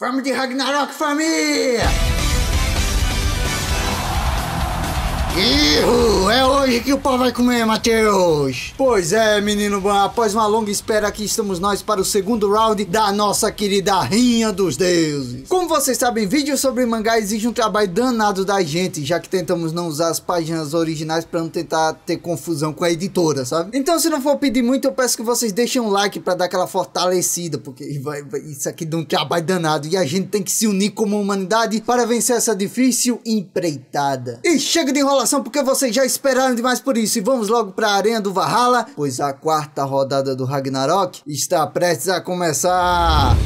Família de Ragnarok, família! É hoje que o pau vai comer, Matheus! Pois é, menino bom, após uma longa espera aqui estamos nós para o segundo round da nossa querida Rainha dos Deuses. Como vocês sabem, vídeos sobre mangá exige um trabalho danado da gente, já que tentamos não usar as páginas originais para não tentar ter confusão com a editora, sabe? Então se não for pedir muito, eu peço que vocês deixem um like para dar aquela fortalecida, porque isso aqui dá um trabalho danado e a gente tem que se unir como humanidade para vencer essa difícil empreitada. E chega de enrolação, porque vocês já esperaram demais por isso, e vamos logo para a Arena do Valhalla, pois a quarta rodada do Ragnarok está prestes a começar.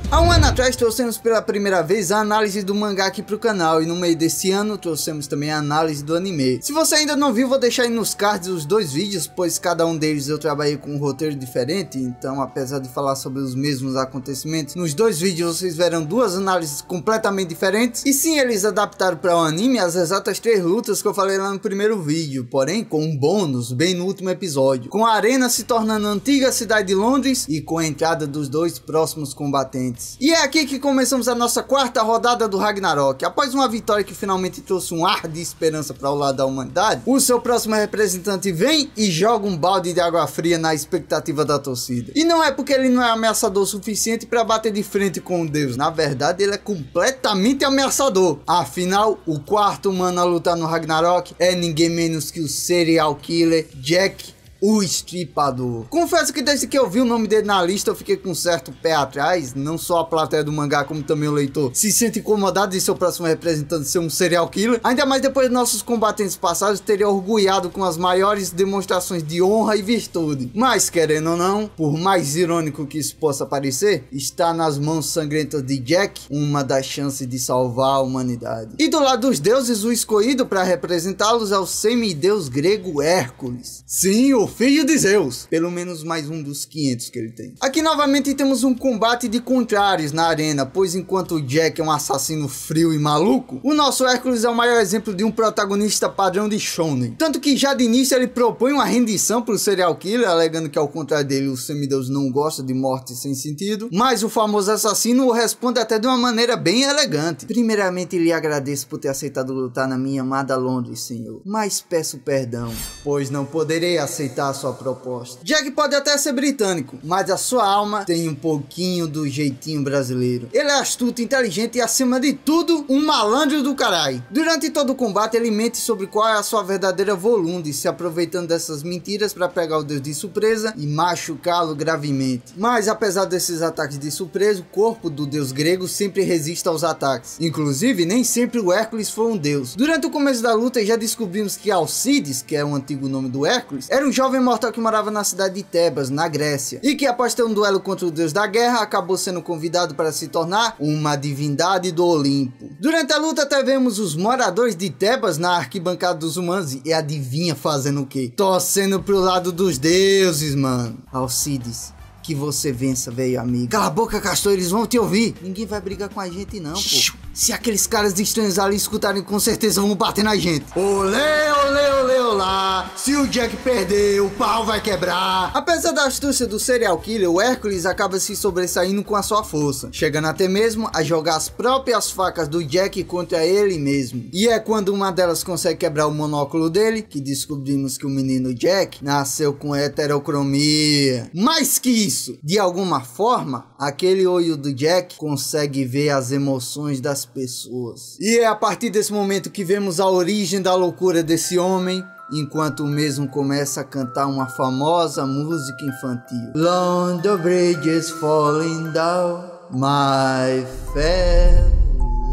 Há um ano atrás trouxemos pela primeira vez a análise do mangá aqui pro canal, e no meio desse ano trouxemos também a análise do anime. Se você ainda não viu, vou deixar aí nos cards os dois vídeos, pois cada um deles eu trabalhei com um roteiro diferente, então apesar de falar sobre os mesmos acontecimentos, nos dois vídeos vocês verão duas análises completamente diferentes. E sim, eles adaptaram para o anime as exatas 3 lutas que eu falei lá no primeiro vídeo, porém com um bônus bem no último episódio, com a arena se tornando a antiga cidade de Londres e com a entrada dos dois próximos combatentes. E é aqui que começamos a nossa quarta rodada do Ragnarok. Após uma vitória que finalmente trouxe um ar de esperança para o lado da humanidade, o seu próximo representante vem e joga um balde de água fria na expectativa da torcida. E não é porque ele não é ameaçador o suficiente para bater de frente com o Deus. Na verdade, ele é completamente ameaçador. Afinal, o quarto humano a lutar no Ragnarok é ninguém menos que o serial killer Jack o Estripador. Confesso que desde que eu vi o nome dele na lista eu fiquei com um certo pé atrás. Não só a plateia do mangá, como também o leitor se sente incomodado de seu próximo representante ser um serial killer. Ainda mais depois de nossos combatentes passados terem orgulhado com as maiores demonstrações de honra e virtude. Mas querendo ou não, por mais irônico que isso possa parecer, está nas mãos sangrentas de Jack uma das chances de salvar a humanidade. E do lado dos deuses, o escolhido para representá-los é o semideus grego Hércules. Sim, o filho de Zeus, pelo menos mais um dos 500 que ele tem. Aqui novamente temos um combate de contrários na arena, pois enquanto o Jack é um assassino frio e maluco, o nosso Hércules é o maior exemplo de um protagonista padrão de shonen. Tanto que já de início ele propõe uma rendição para o serial killer, alegando que ao contrário dele o semideus não gosta de morte sem sentido, mas o famoso assassino o responde até de uma maneira bem elegante. Primeiramente lhe agradeço por ter aceitado lutar na minha amada Londres, senhor, mas peço perdão, pois não poderei aceitar a sua proposta. Jack pode até ser britânico, mas a sua alma tem um pouquinho do jeitinho brasileiro. Ele é astuto, inteligente e acima de tudo, um malandro do caralho. Durante todo o combate ele mente sobre qual é a sua verdadeira Volunde, se aproveitando dessas mentiras para pegar o deus de surpresa e machucá-lo gravemente. Mas apesar desses ataques de surpresa, o corpo do deus grego sempre resiste aos ataques. Inclusive, nem sempre o Hércules foi um deus. Durante o começo da luta já descobrimos que Alcides, que é o antigo nome do Hércules, era um jovem mortal que morava na cidade de Tebas, na Grécia, e que após ter um duelo contra o deus da guerra, acabou sendo convidado para se tornar uma divindade do Olimpo. Durante a luta até vemos os moradores de Tebas na arquibancada dos humanos, e adivinha fazendo o quê? Torcendo pro lado dos deuses, mano. Alcides, que você vença, velho amigo. Cala a boca, Castor, eles vão te ouvir. Ninguém vai brigar com a gente não, pô. Se aqueles caras estranhos ali escutarem, com certeza vão bater na gente. Olê, olê, olê, olá. Se o Jack perder, o pau vai quebrar. Apesar da astúcia do serial killer, o Hércules acaba se sobressaindo com a sua força, chegando até mesmo a jogar as próprias facas do Jack contra ele mesmo. E é quando uma delas consegue quebrar o monóculo dele, que descobrimos que o menino Jack nasceu com heterocromia. Mais que isso, de alguma forma, aquele olho do Jack consegue ver as emoções das pessoas. E é a partir desse momento que vemos a origem da loucura desse homem, enquanto o mesmo começa a cantar uma famosa música infantil. London Bridge is falling down, my fair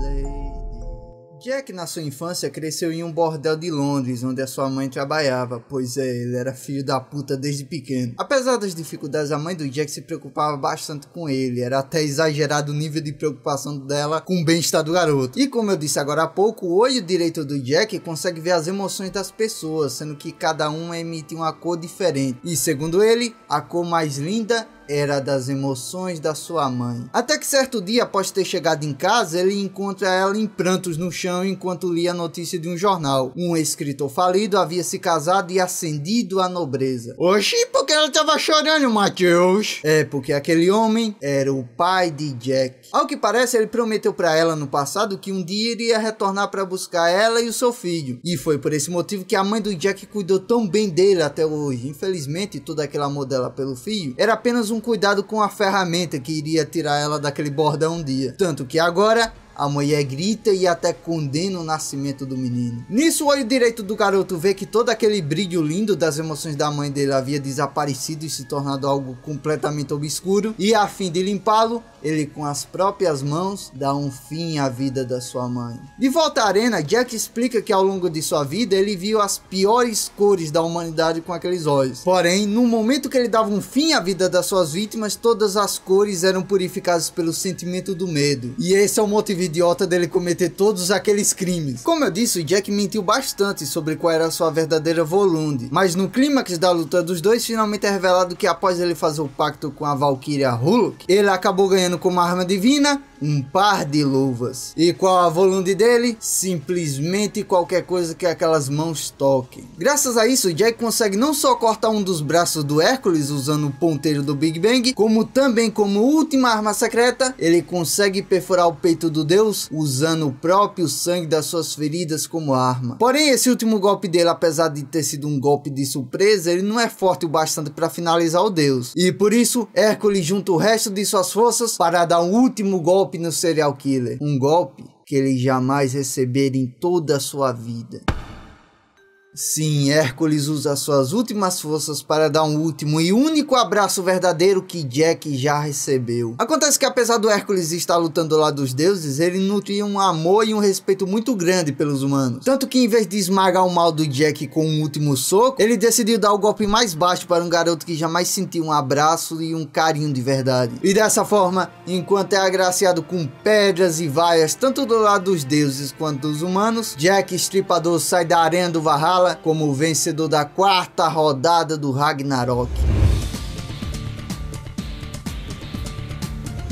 lady. Jack, na sua infância, cresceu em um bordel de Londres, onde a sua mãe trabalhava, pois ele era filho da puta desde pequeno. Apesar das dificuldades, a mãe do Jack se preocupava bastante com ele, era até exagerado o nível de preocupação dela com o bem-estar do garoto. E como eu disse agora há pouco, o olho direito do Jack consegue ver as emoções das pessoas, sendo que cada uma emite uma cor diferente. E segundo ele, a cor mais linda era das emoções da sua mãe. Até que certo dia, após ter chegado em casa, ele encontra ela em prantos no chão enquanto lia a notícia de um jornal. Um escritor falido havia se casado e ascendido à nobreza. Oxi, por que ela estava chorando, Matheus? É porque aquele homem era o pai de Jack. Ao que parece, ele prometeu para ela no passado que um dia iria retornar para buscar ela e o seu filho. E foi por esse motivo que a mãe do Jack cuidou tão bem dele até hoje. Infelizmente, todo aquele amor dela pelo filho era apenas um cuidado com a ferramenta que iria tirar ela daquele bordão um dia. Tanto que agora a mulher grita e até condena o nascimento do menino. Nisso, o olho direito do garoto vê que todo aquele brilho lindo das emoções da mãe dele havia desaparecido e se tornado algo completamente obscuro. E a fim de limpá-lo, ele com as próprias mãos dá um fim à vida da sua mãe. De volta à arena, Jack explica que ao longo de sua vida ele viu as piores cores da humanidade com aqueles olhos. Porém, no momento que ele dava um fim à vida das suas vítimas, todas as cores eram purificadas pelo sentimento do medo. E esse é o motivo idiota dele cometer todos aqueles crimes. Como eu disse, o Jack mentiu bastante sobre qual era a sua verdadeira Volund, mas no clímax da luta dos dois, finalmente é revelado que após ele fazer o pacto com a Valkyria Hulk, ele acabou ganhando como arma divina um par de luvas. E qual a Volund dele? Simplesmente qualquer coisa que aquelas mãos toquem. Graças a isso, Jack consegue não só cortar um dos braços do Hércules usando o ponteiro do Big Bang, como também, como última arma secreta, ele consegue perfurar o peito do Deus usando o próprio sangue das suas feridas como arma. Porém, esse último golpe dele, apesar de ter sido um golpe de surpresa, ele não é forte o bastante para finalizar o Deus. E por isso, Hércules junta o resto de suas forças para dar um último golpe no serial killer. Um golpe que ele jamais recebera em toda a sua vida. Sim, Hércules usa suas últimas forças para dar um último e único abraço verdadeiro que Jack já recebeu. Acontece que apesar do Hércules estar lutando ao lado dos deuses, ele nutria um amor e um respeito muito grande pelos humanos. Tanto que em vez de esmagar o mal do Jack com um último soco, ele decidiu dar o golpe mais baixo para um garoto que jamais sentiu um abraço e um carinho de verdade. E dessa forma, enquanto é agraciado com pedras e vaias tanto do lado dos deuses quanto dos humanos, Jack Estripador sai da arena do Valhalla como o vencedor da 4ª rodada do Ragnarok.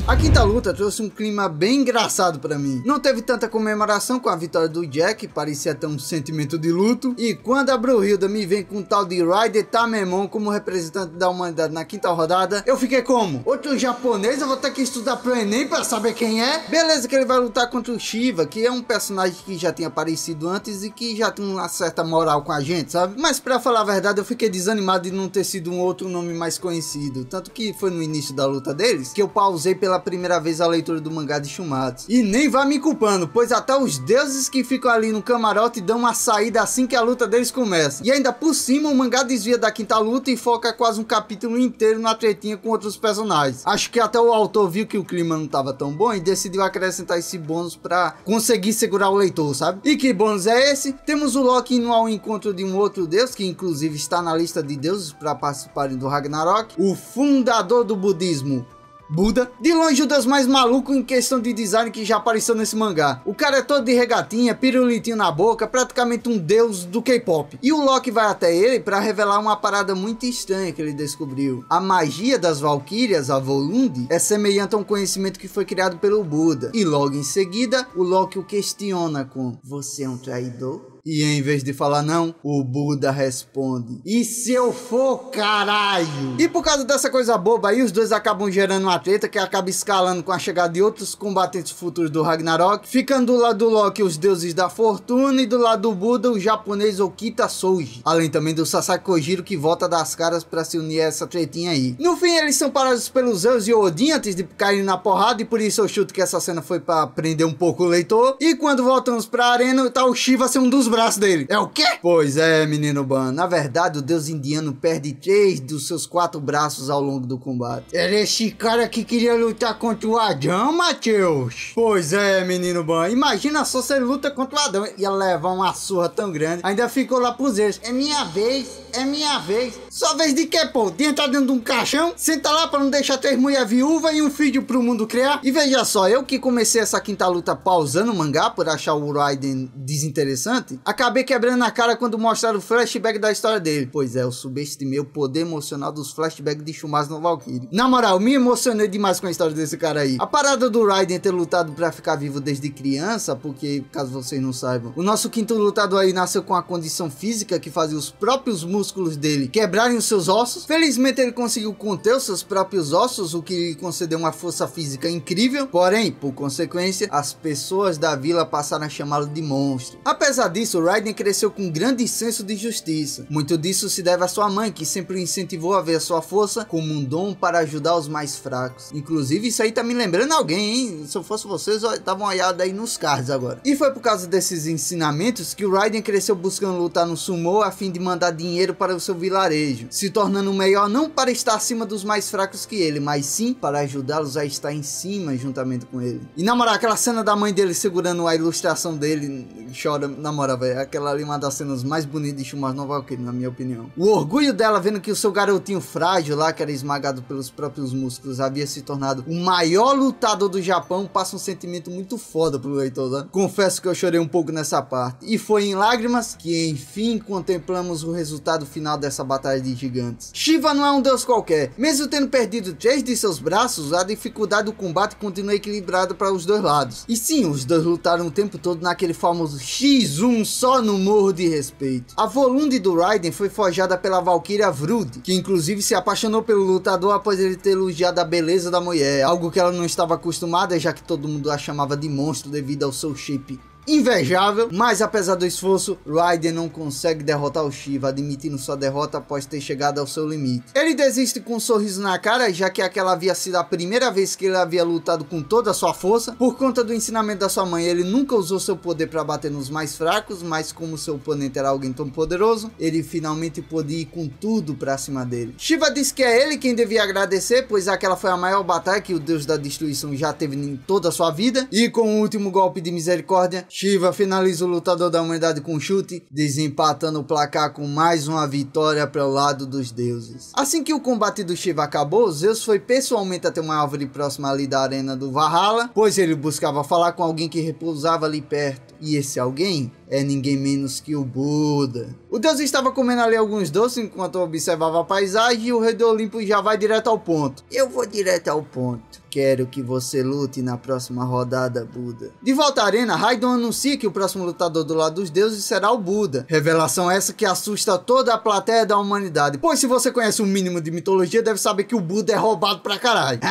A quinta luta trouxe um clima bem engraçado pra mim. Não teve tanta comemoração com a vitória do Jack, parecia até um sentimento de luto. E quando a Brunhilda me vem com o tal de Ryder Tamemon como representante da humanidade na quinta rodada, eu fiquei como? Outro japonês? Eu vou ter que estudar pro Enem pra saber quem é? Beleza que ele vai lutar contra o Shiva, que é um personagem que já tinha aparecido antes e que já tem uma certa moral com a gente, sabe? Mas pra falar a verdade, eu fiquei desanimado de não ter sido um outro nome mais conhecido. Tanto que foi no início da luta deles que eu pausei pela primeira vez a leitura do mangá de Shumatsu. E nem vá me culpando, pois até os deuses que ficam ali no camarote dão uma saída assim que a luta deles começa. E ainda por cima o mangá desvia da quinta luta e foca quase um capítulo inteiro na tretinha com outros personagens. Acho que até o autor viu que o clima não estava tão bom e decidiu acrescentar esse bônus para conseguir segurar o leitor, sabe? E que bônus é esse? Temos o Loki indo ao encontro de um outro deus, que inclusive está na lista de deuses para participarem do Ragnarok, o fundador do budismo, Buda. De longe o deus mais maluco em questão de design que já apareceu nesse mangá. O cara é todo de regatinha, pirulitinho na boca, praticamente um deus do K-pop. E o Loki vai até ele para revelar uma parada muito estranha que ele descobriu. A magia das Valkyrias, a Volund, é semelhante a um conhecimento que foi criado pelo Buda. E logo em seguida, o Loki o questiona com: "Você é um traidor?" E em vez de falar não, o Buda responde: "E se eu for, caralho?" E por causa dessa coisa boba aí, os dois acabam gerando uma treta que acaba escalando com a chegada de outros combatentes futuros do Ragnarok, ficando do lado do Loki os deuses da fortuna e do lado do Buda o japonês Okita Souji, além também do Sasaki Kojiro, que volta das caras pra se unir a essa tretinha aí. No fim eles são parados pelos Zeus e Odin antes de caírem na porrada, e por isso eu chuto que essa cena foi pra prender um pouco o leitor. E quando voltamos pra arena, tá o Shiva ser um dos braço dele. É o quê? Pois é, menino Ban. Na verdade, o deus indiano perde 3 dos seus 4 braços ao longo do combate. Era esse cara que queria lutar contra o Adão, Matheus? Pois é, menino Ban. Imagina só se ele luta contra o Adão. Ia levar uma surra tão grande. Ainda ficou lá pros eles: "É minha vez, é minha vez." Sua vez de quê, pô? De entrar dentro de um caixão? Senta lá pra não deixar 3 mulher viúva e um filho pro mundo criar? E veja só, eu que comecei essa quinta luta pausando o mangá por achar o Raiden desinteressante, acabei quebrando a cara quando mostraram o flashback da história dele. Pois é, eu subestimei o poder emocional dos flashbacks de Shumasu no Valkyrie. Na moral, me emocionei demais com a história desse cara aí. A parada do Raiden ter lutado pra ficar vivo desde criança, porque, caso vocês não saibam, o nosso quinto lutador aí nasceu com a condição física que fazia os próprios músculos dele quebrarem os seus ossos. Felizmente ele conseguiu conter os seus próprios ossos, o que lhe concedeu uma força física incrível. Porém, por consequência, as pessoas da vila passaram a chamá-lo de monstro. Apesar disso, Raiden cresceu com um grande senso de justiça. Muito disso se deve à sua mãe, que sempre o incentivou a ver a sua força como um dom para ajudar os mais fracos. Inclusive, isso aí tá me lembrando alguém, hein? Se eu fosse vocês, eu dava uma olhada aí nos cards agora. E foi por causa desses ensinamentos que o Raiden cresceu buscando lutar no sumo a fim de mandar dinheiro para o seu vilarejo, se tornando o melhor não para estar acima dos mais fracos que ele, mas sim para ajudá-los a estar em cima juntamente com ele. E na moral, aquela cena da mãe dele segurando a ilustração dele, chora, na moral, velho, aquela ali é uma das cenas mais bonitas de Shumasu no Valkyrie, na minha opinião. O orgulho dela vendo que o seu garotinho frágil lá, que era esmagado pelos próprios músculos, havia se tornado o maior lutador do Japão, passa um sentimento muito foda pro leitor, né? Confesso que eu chorei um pouco nessa parte. E foi em lágrimas que enfim contemplamos o resultado final dessa batalha de gigantes. Shiva não é um deus qualquer. Mesmo tendo perdido 3 de seus braços, a dificuldade do combate continua equilibrada para os dois lados. E sim, os dois lutaram o tempo todo naquele famoso X1 só no morro de respeito. A Volunde do Raiden foi forjada pela Valkyria Vrud, que inclusive se apaixonou pelo lutador após ele ter elogiado a beleza da mulher, algo que ela não estava acostumada, já que todo mundo a chamava de monstro devido ao seu shape invejável. Mas apesar do esforço, Raiden não consegue derrotar o Shiva, admitindo sua derrota após ter chegado ao seu limite. Ele desiste com um sorriso na cara, já que aquela havia sido a primeira vez que ele havia lutado com toda a sua força. Por conta do ensinamento da sua mãe, ele nunca usou seu poder para bater nos mais fracos, mas como seu oponente era alguém tão poderoso, ele finalmente pôde ir com tudo pra cima dele. Shiva disse que é ele quem devia agradecer, pois aquela foi a maior batalha que o deus da destruição já teve em toda a sua vida. E com o último golpe de misericórdia, Shiva finaliza o lutador da humanidade com um chute, desempatando o placar com mais uma vitória para o lado dos deuses. Assim que o combate do Shiva acabou, Zeus foi pessoalmente até uma árvore próxima ali da arena do Valhalla, pois ele buscava falar com alguém que repousava ali perto. E esse alguém é ninguém menos que o Buda. O deus estava comendo ali alguns doces enquanto observava a paisagem, e o rei do Olimpo já vai direto ao ponto. Eu vou direto ao ponto. Quero que você lute na próxima rodada, Buda. De volta à arena, Raiden anuncia que o próximo lutador do lado dos deuses será o Buda. Revelação essa que assusta toda a plateia da humanidade. Pois se você conhece um mínimo de mitologia, deve saber que o Buda é roubado pra caralho.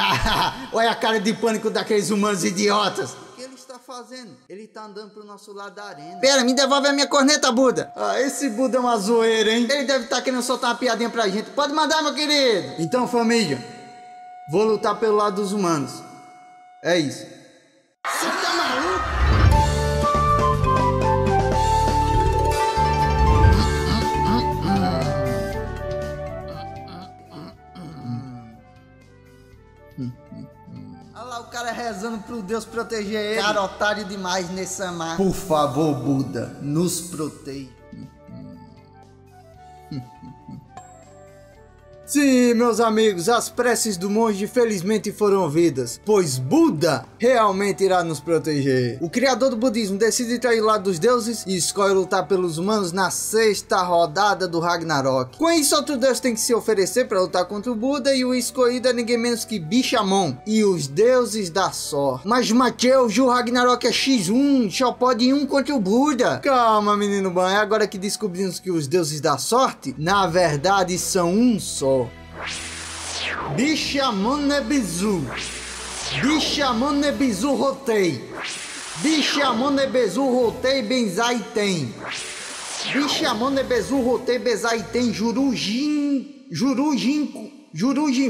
Olha a cara de pânico daqueles humanos idiotas. O que ele está fazendo? Ele tá andando pro nosso lado da arena. Pera, me devolve a minha corneta, Buda. Ah, esse Buda é uma zoeira, hein? Ele deve estar querendo soltar uma piadinha pra gente. Pode mandar, meu querido. Então, família, vou lutar pelo lado dos humanos. É isso. Você tá maluco? Olha lá o cara rezando pro Deus proteger ele. Cara, otário demais nesse mar. Por favor, Buda, nos proteja. Sim, meus amigos, as preces do monge felizmente foram ouvidas, pois Buda realmente irá nos proteger. O criador do budismo decide trair o lado dos deuses e escolhe lutar pelos humanos na 6ª rodada do Ragnarok. Com isso, outro deus tem que se oferecer para lutar contra o Buda, e o escolhido é ninguém menos que Bishamon e os deuses da sorte. Mas Mateus, o Ragnarok é X1, só pode ir um contra o Buda. Calma, menino bom, é agora que descobrimos que os deuses da sorte, na verdade, são um só. Bishamonebizu, Bishamonebizu Rotei, Bishamonebizu Rotei Benzaiten, Bishamonebizu Rotei Benzaiten Jurujin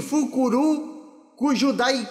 Fukuru Kujudai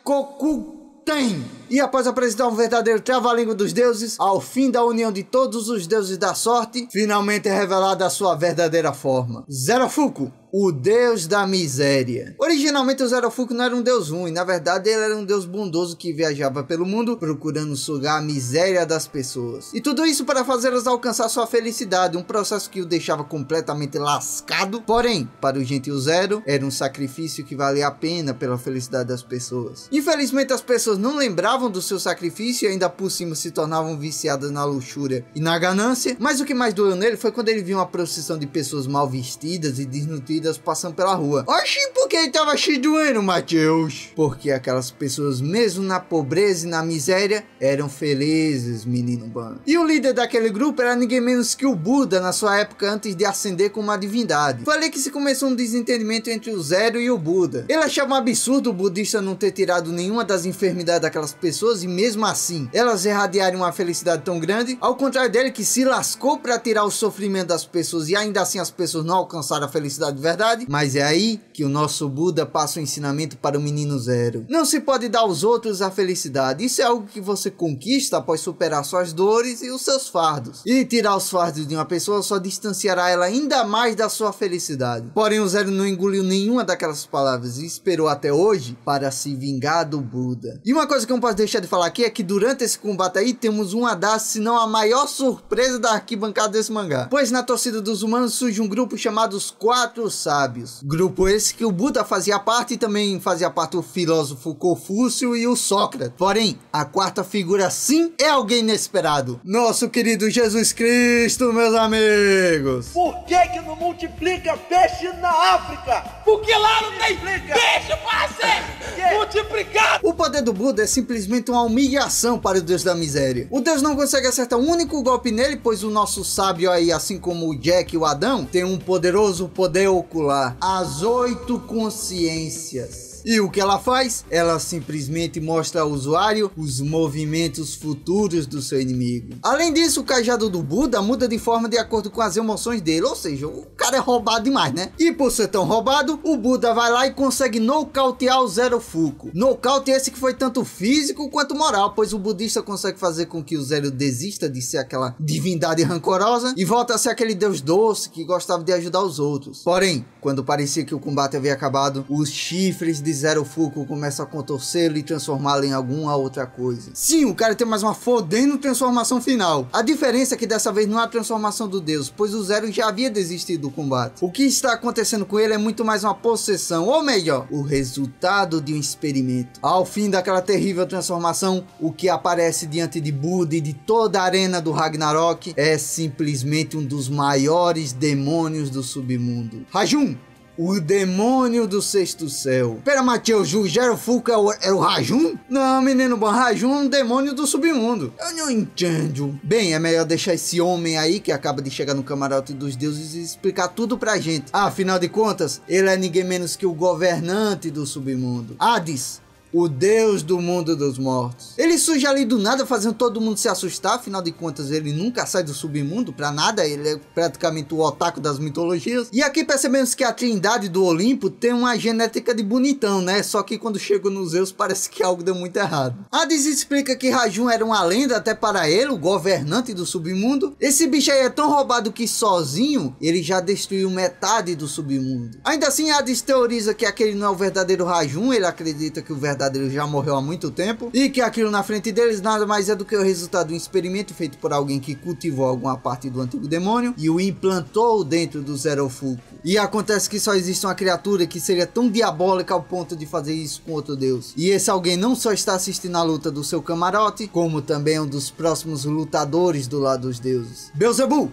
Kokuten. E após apresentar um verdadeiro trava-língua dos deuses, ao fim da união de todos os deuses da sorte, finalmente é revelada a sua verdadeira forma. Zerofuku, o deus da miséria. Originalmente o Zerofuku não era um deus ruim, na verdade ele era um deus bondoso que viajava pelo mundo procurando sugar a miséria das pessoas. E tudo isso para fazê-las alcançar sua felicidade, um processo que o deixava completamente lascado. Porém, para o gentil Zero, era um sacrifício que valia a pena pela felicidade das pessoas. Infelizmente as pessoas não lembravam do seu sacrifício e ainda por cima se tornavam viciadas na luxúria e na ganância. Mas o que mais doeu nele foi quando ele viu uma procissão de pessoas mal vestidas e desnutridas passando pela rua. Oxi, por que ele tava cheio doendo, Mateus? Porque aquelas pessoas, mesmo na pobreza e na miséria, eram felizes, menino Ban. E o líder daquele grupo era ninguém menos que o Buda, na sua época antes de ascender como uma divindade. Foi ali que se começou um desentendimento entre o Zero e o Buda. Ele achava um absurdo o budista não ter tirado nenhuma das enfermidades daquelas pessoas e mesmo assim, elas irradiarem uma felicidade tão grande, ao contrário dele que se lascou para tirar o sofrimento das pessoas e ainda assim as pessoas não alcançaram a felicidade verdade. Mas é aí que o nosso Buda passa o ensinamento para o menino Zero. Não se pode dar aos outros a felicidade. Isso é algo que você conquista após superar suas dores e os seus fardos. E tirar os fardos de uma pessoa só distanciará ela ainda mais da sua felicidade. Porém o Zero não engoliu nenhuma daquelas palavras e esperou até hoje para se vingar do Buda. E uma coisa que eu não posso deixar de falar aqui é que durante esse combate aí temos uma das, se não a maior surpresa da arquibancada desse mangá. Pois na torcida dos humanos surge um grupo chamado os Quatro Sábios. Grupo esse que o Buda fazia parte e também fazia parte o filósofo Confúcio e o Sócrates. Porém, a quarta figura sim é alguém inesperado. Nosso querido Jesus Cristo, meus amigos. Por que não multiplica peixe na África? Porque lá não tem peixe para ser multiplicado. O poder do Buda é simplesmente uma humilhação para o Deus da miséria. O Deus não consegue acertar um único golpe nele, pois o nosso sábio aí, assim como o Jack e o Adão, tem um poderoso poder ocular, as 8 consciências. E o que ela faz? Ela simplesmente mostra ao usuário os movimentos futuros do seu inimigo. Além disso, o cajado do Buda muda de forma de acordo com as emoções dele, ou seja, o cara é roubado demais, né? E por ser tão roubado, o Buda vai lá e consegue nocautear o Zerofuku. Nocaute esse que foi tanto físico quanto moral, pois o budista consegue fazer com que o Zero desista de ser aquela divindade rancorosa e volta a ser aquele deus doce que gostava de ajudar os outros. Porém, quando parecia que o combate havia acabado, os chifres de Zerofuku começam a contorcê-lo e transformá-lo em alguma outra coisa. Sim, o cara tem mais uma fodendo transformação final. A diferença é que dessa vez não há transformação do deus, pois o Zero já havia desistido do combate. O que está acontecendo com ele é muito mais uma possessão, ou melhor, o resultado de um experimento. Ao fim daquela terrível transformação, o que aparece diante de Buda e de toda a arena do Ragnarok é simplesmente um dos maiores demônios do submundo. Rajun, o demônio do sexto céu. Pera, Mateus, o Zerofuku é o Rajun? Não, menino bom, Rajun é um demônio do submundo. Eu não entendo. Bem, é melhor deixar esse homem aí, que acaba de chegar no camarote dos deuses, e explicar tudo pra gente. Afinal de contas, ele é ninguém menos que o governante do submundo. Hades, o deus do mundo dos mortos. Ele surge ali do nada, fazendo todo mundo se assustar. Afinal de contas, ele nunca sai do submundo pra nada. Ele é praticamente o otaku das mitologias. E aqui percebemos que a trindade do Olimpo tem uma genética de bonitão, né? Só que quando chegou nos Zeus, parece que algo deu muito errado. Hades explica que Rajun era uma lenda até para ele, o governante do submundo. Esse bicho aí é tão roubado que sozinho ele já destruiu metade do submundo. Ainda assim, Hades teoriza que aquele não é o verdadeiro Rajun. Ele acredita que o verdadeiro já morreu há muito tempo e que aquilo na frente deles nada mais é do que o resultado de um experimento feito por alguém que cultivou alguma parte do antigo demônio e o implantou dentro do Zerofuku. E acontece que só existe uma criatura que seria tão diabólica ao ponto de fazer isso com outro deus. E esse alguém não só está assistindo a luta do seu camarote, como também é um dos próximos lutadores do lado dos deuses. Beelzebub,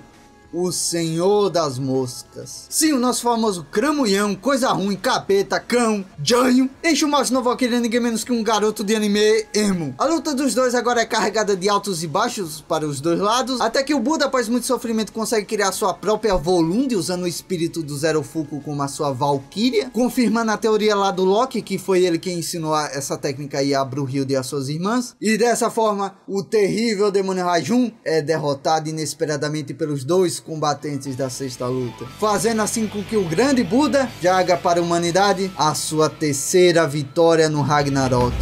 o senhor das moscas. Sim, o nosso famoso cramulhão, coisa ruim, capeta, cão, janho. Enche o mais novo aqui, ninguém menos que um garoto de anime emo. A luta dos dois agora é carregada de altos e baixos para os dois lados, até que o Buda, após muito sofrimento, consegue criar sua própria Volunde, usando o espírito do Zerofuku como a sua Valkyria, confirmando a teoria lá do Loki, que foi ele quem ensinou essa técnica aí a Brunhilde e as suas irmãs. E dessa forma, o terrível demônio Rajun é derrotado inesperadamente pelos dois combatentes da sexta luta, fazendo assim com que o grande Buda traga para a humanidade a sua terceira vitória no Ragnarok.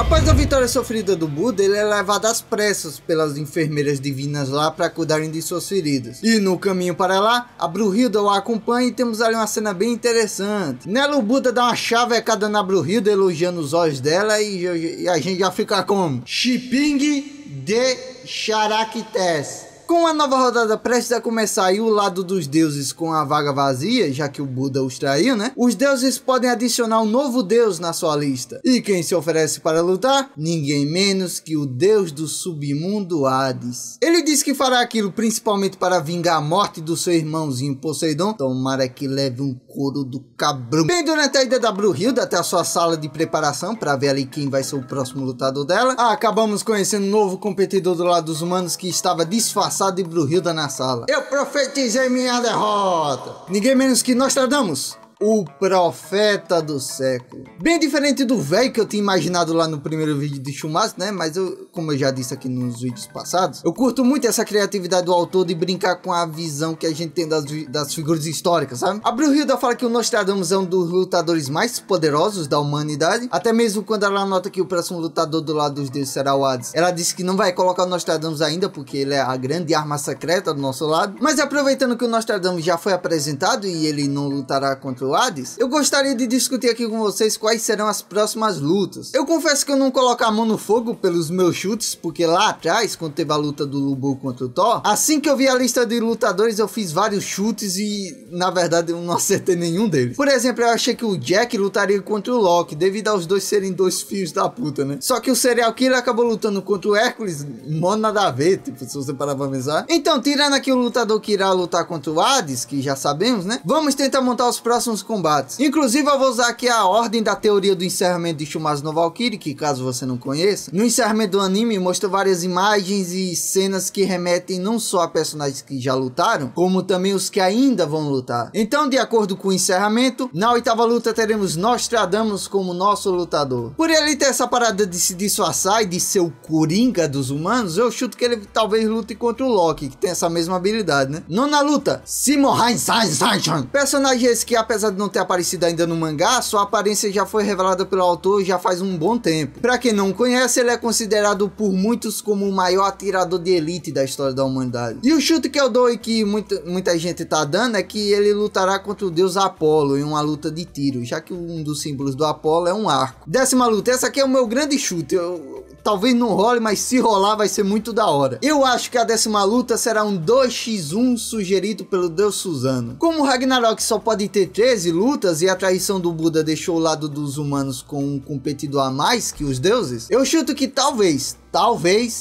Após a vitória sofrida do Buda, ele é levado às pressas pelas enfermeiras divinas lá para cuidarem de suas feridas. E no caminho para lá, a Brunhilda o acompanha e temos ali uma cena bem interessante. Nela o Buda dá uma chavecada na Brunhilda, elogiando os olhos dela e a gente já fica como Shipping de Charactés. Com a nova rodada prestes a começar e o lado dos deuses com a vaga vazia, já que o Buda os traiu, né? Os deuses podem adicionar um novo deus na sua lista. E quem se oferece para lutar? Ninguém menos que o deus do submundo Hades. Ele diz que fará aquilo principalmente para vingar a morte do seu irmãozinho Poseidon. Tomara que leve um couro do cabrão. Bem, durante a ida da Brunhilda até a sua sala de preparação para ver ali quem vai ser o próximo lutador dela, acabamos conhecendo um novo competidor do lado dos humanos que estava disfarçado de Brunhilda na sala. Eu profetizei minha derrota. Ninguém menos que Nostradamus, o profeta do século. Bem diferente do velho que eu tinha imaginado lá no primeiro vídeo de Shumatsu, né? Mas como eu já disse aqui nos vídeos passados, eu curto muito essa criatividade do autor de brincar com a visão que a gente tem das figuras históricas, sabe? A Brunhilda fala que o Nostradamus é um dos lutadores mais poderosos da humanidade. Até mesmo quando ela nota que o próximo lutador do lado dos deuses será o Hades, ela disse que não vai colocar o Nostradamus ainda, porque ele é a grande arma secreta do nosso lado. Mas aproveitando que o Nostradamus já foi apresentado e ele não lutará contra o Hades, eu gostaria de discutir aqui com vocês quais serão as próximas lutas. Eu confesso que eu não coloco a mão no fogo pelos meus chutes, porque lá atrás, quando teve a luta do Lubu contra o Thor, assim que eu vi a lista de lutadores, eu fiz vários chutes e, na verdade, eu não acertei nenhum deles. Por exemplo, eu achei que o Jack lutaria contra o Loki, devido aos dois serem dois filhos da puta, né? Só que o Serial Killer acabou lutando contra o Hércules, mó nada a ver, tipo, se você parar pra pensar. Então, tirando aqui o lutador que irá lutar contra o Hades, que já sabemos, né? Vamos tentar montar os próximos combates. Inclusive, eu vou usar aqui a ordem da teoria do encerramento de Shumatsu no Valkyrie, que caso você não conheça, no encerramento do anime mostra várias imagens e cenas que remetem não só a personagens que já lutaram, como também os que ainda vão lutar. Então, de acordo com o encerramento, na oitava luta teremos Nostradamus como nosso lutador. Por ele ter essa parada de se disfarçar e de ser o Coringa dos humanos, eu chuto que ele talvez lute contra o Loki, que tem essa mesma habilidade, né? Nona luta, Simon Heinstein. Personagem esse que, apesar de não ter aparecido ainda no mangá, sua aparência já foi revelada pelo autor já faz um bom tempo. Pra quem não conhece, ele é considerado por muitos como o maior atirador de elite da história da humanidade. E o chute que eu dou e que muita gente tá dando é que ele lutará contra o deus Apolo em uma luta de tiro, já que um dos símbolos do Apolo é um arco. Décima luta, essa aqui é o meu grande chute. Talvez não role, mas se rolar vai ser muito da hora. Eu acho que a décima luta será um 2x1 sugerido pelo deus Suzano. Como o Ragnarok só pode ter 13 lutas e a traição do Buda deixou o lado dos humanos com um competidor a mais que os deuses, eu chuto que talvez,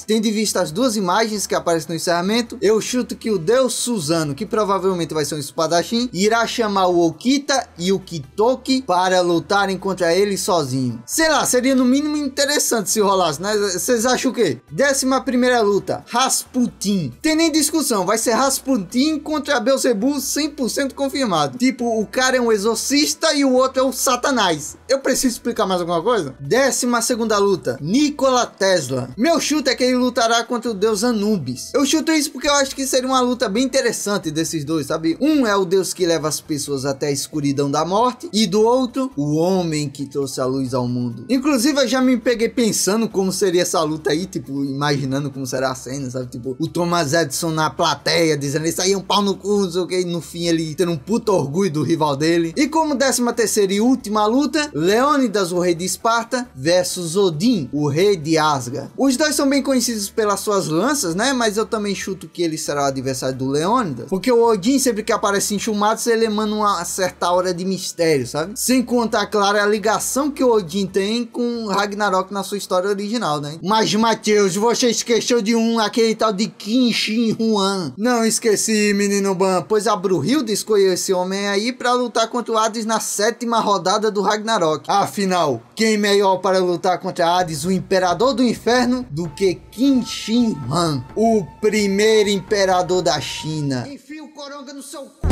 tendo em vista as duas imagens que aparecem no encerramento, eu chuto que o deus Suzano, que provavelmente vai ser um espadachim, irá chamar o Okita e o Kitoki para lutarem contra ele sozinho. Sei lá, seria no mínimo interessante se rolasse, né? Vocês acham o quê? 11ª luta, Rasputin. Tem nem discussão, vai ser Rasputin contra Beelzebub 100% confirmado. Tipo, o cara é um exorcista e o outro é o Satanás. Eu preciso explicar mais alguma coisa? 12ª luta, Nikola Tesla. Meu chute é que ele lutará contra o deus Anubis. Eu chuto isso porque eu acho que seria uma luta bem interessante desses dois, sabe? Um é o deus que leva as pessoas até a escuridão da morte, e do outro, o homem que trouxe a luz ao mundo. Inclusive, eu já me peguei pensando como seria essa luta aí, tipo, imaginando como será a cena, sabe? Tipo, o Thomas Edison na plateia, dizendo isso aí é um pau no cu, não sei o que, e no fim ele tendo um puto orgulho do rival dele. E como 13ª e última luta, Leônidas, o rei de Esparta, versus Odin, o rei de Asgard. Os dois são bem conhecidos pelas suas lanças, né? Mas eu também chuto que ele será o adversário do Leônidas, porque o Odin, sempre que aparece em Shumatsu, ele emana uma certa aura de mistério, sabe? Sem contar, claro, a ligação que o Odin tem com Ragnarok na sua história original, né? Mas, Matheus, você esqueceu de aquele tal de Qin Shi Huang. Não esqueci, menino Ban, pois a Brunhilda escolheu esse homem aí pra lutar contra o Hades na 7ª rodada do Ragnarok. Afinal, quem melhor para lutar contra Hades, o imperador do inferno, do que Qin Shi Huang, o primeiro imperador da China? Enfia o coronga no seu cu.